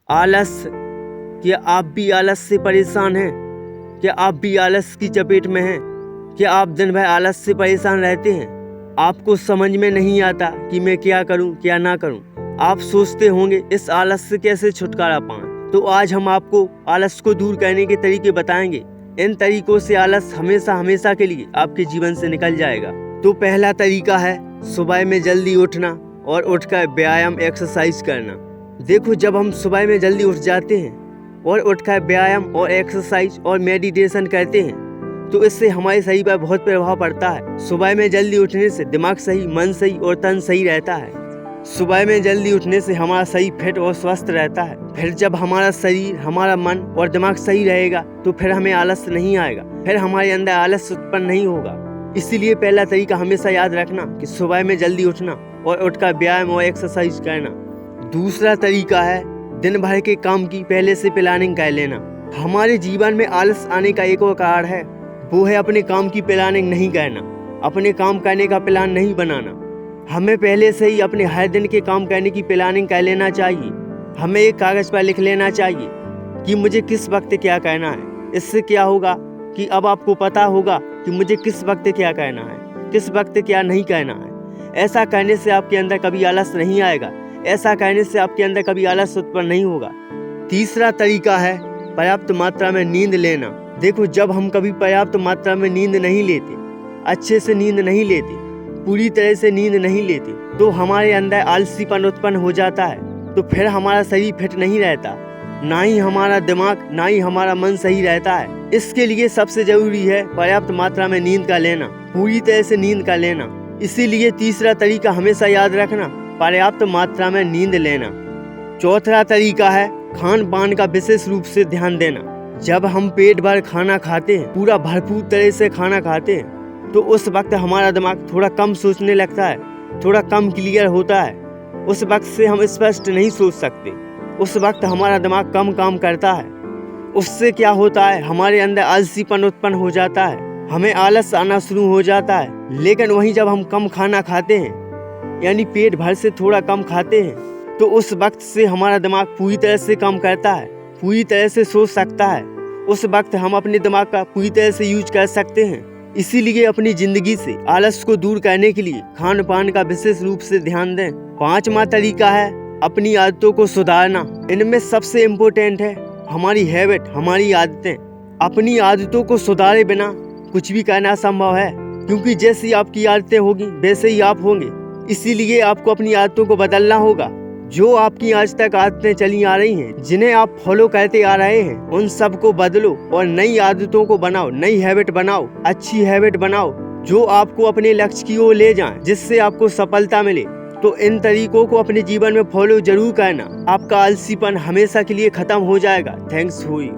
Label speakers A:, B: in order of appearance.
A: आलस। क्या आप भी आलस से परेशान हैं? क्या आप भी आलस की चपेट में हैं? क्या आप दिन भर आलस से परेशान रहते हैं? आपको समझ में नहीं आता कि मैं क्या करूं, क्या ना करूं। आप सोचते होंगे इस आलस से कैसे छुटकारा पाएं। तो आज हम आपको आलस को दूर करने के तरीके बताएंगे। इन तरीकों से आलस हमेशा हमेशा के लिए आपके जीवन से निकल जाएगा। तो पहला तरीका है सुबह में जल्दी उठना और उठकर व्यायाम एक्सरसाइज करना। देखो, जब हम सुबह में जल्दी उठ जाते हैं और उठकर व्यायाम और एक्सरसाइज और मेडिटेशन करते हैं तो इससे हमारे शरीर पर बहुत प्रभाव पड़ता है। सुबह में जल्दी उठने से दिमाग सही, मन सही और तन सही रहता है। सुबह में जल्दी उठने से हमारा शरीर फिट और स्वस्थ रहता है। फिर जब हमारा शरीर, हमारा मन और दिमाग सही रहेगा तो फिर हमें आलस नहीं आएगा, फिर हमारे अंदर आलस उत्पन्न नहीं होगा। इसीलिए पहला तरीका हमेशा याद रखना कि सुबह में जल्दी उठना और उठकर व्यायाम और एक्सरसाइज करना। दूसरा तरीका है दिन भर के काम की पहले से प्लानिंग कर लेना। हमारे जीवन में आलस आने का एक और कारण है, वो है अपने काम की प्लानिंग नहीं करना, अपने काम करने का प्लान नहीं बनाना। हमें पहले से ही अपने हर दिन के काम करने की प्लानिंग कर लेना चाहिए। हमें एक कागज़ पर लिख लेना चाहिए कि मुझे किस वक्त क्या करना है। इससे क्या होगा कि अब आपको पता होगा कि मुझे किस वक्त क्या करना है, किस वक्त क्या नहीं करना है। ऐसा करने से आपके अंदर कभी आलस नहीं आएगा, ऐसा करने से आपके अंदर कभी आलस उत्पन्न नहीं होगा। तीसरा तरीका है पर्याप्त मात्रा में नींद लेना। देखो, जब हम कभी पर्याप्त मात्रा में नींद नहीं लेते, अच्छे से नींद नहीं लेते, पूरी तरह से नींद नहीं लेते तो हमारे अंदर आलसीपन उत्पन्न हो जाता है। तो फिर हमारा शरीर फिट नहीं रहता, ना ही हमारा दिमाग, ना ही हमारा मन सही रहता है। इसके लिए सबसे जरूरी है पर्याप्त मात्रा में नींद का लेना, पूरी तरह से नींद का लेना। इसीलिए तीसरा तरीका हमेशा याद रखना, पर्याप्त मात्रा में नींद लेना। चौथा तरीका है खान पान का विशेष रूप से ध्यान देना। जब हम पेट भर खाना खाते हैं, पूरा भरपूर तरह से खाना खाते हैं, तो उस वक्त हमारा दिमाग थोड़ा कम सोचने लगता है, थोड़ा कम क्लियर होता है। उस वक्त से हम स्पष्ट नहीं सोच सकते, उस वक्त हमारा दिमाग कम काम करता है। उससे क्या होता है, हमारे अंदर आलसीपन उत्पन्न हो जाता है, हमें आलस आना शुरू हो जाता है। लेकिन वहीं जब हम कम खाना खाते हैं, यानी पेट भर से थोड़ा कम खाते हैं, तो उस वक्त से हमारा दिमाग पूरी तरह से काम करता है, पूरी तरह से सोच सकता है। उस वक्त हम अपने दिमाग का पूरी तरह से यूज कर सकते हैं। इसीलिए अपनी जिंदगी से आलस को दूर करने के लिए खान पान का विशेष रूप से ध्यान दें। पांचवा तरीका है अपनी आदतों को सुधारना। इनमें सबसे इम्पोर्टेंट है हमारी हैबिट, हमारी आदतें। अपनी आदतों को सुधारे बिना कुछ भी करना असंभव है, क्योंकि जैसी आपकी आदतें होगी वैसे ही आप होंगे। इसीलिए आपको अपनी आदतों को बदलना होगा। जो आपकी आज तक आदतें चली आ रही हैं, जिन्हें आप फॉलो करते आ रहे हैं, उन सब को बदलो और नई आदतों को बनाओ, नई हैबिट बनाओ, अच्छी हैबिट बनाओ जो आपको अपने लक्ष्य की ओर ले जाएं, जिससे आपको सफलता मिले। तो इन तरीकों को अपने जीवन में फॉलो जरूर करना, आपका आलसीपन हमेशा के लिए खत्म हो जाएगा। Thanks for you.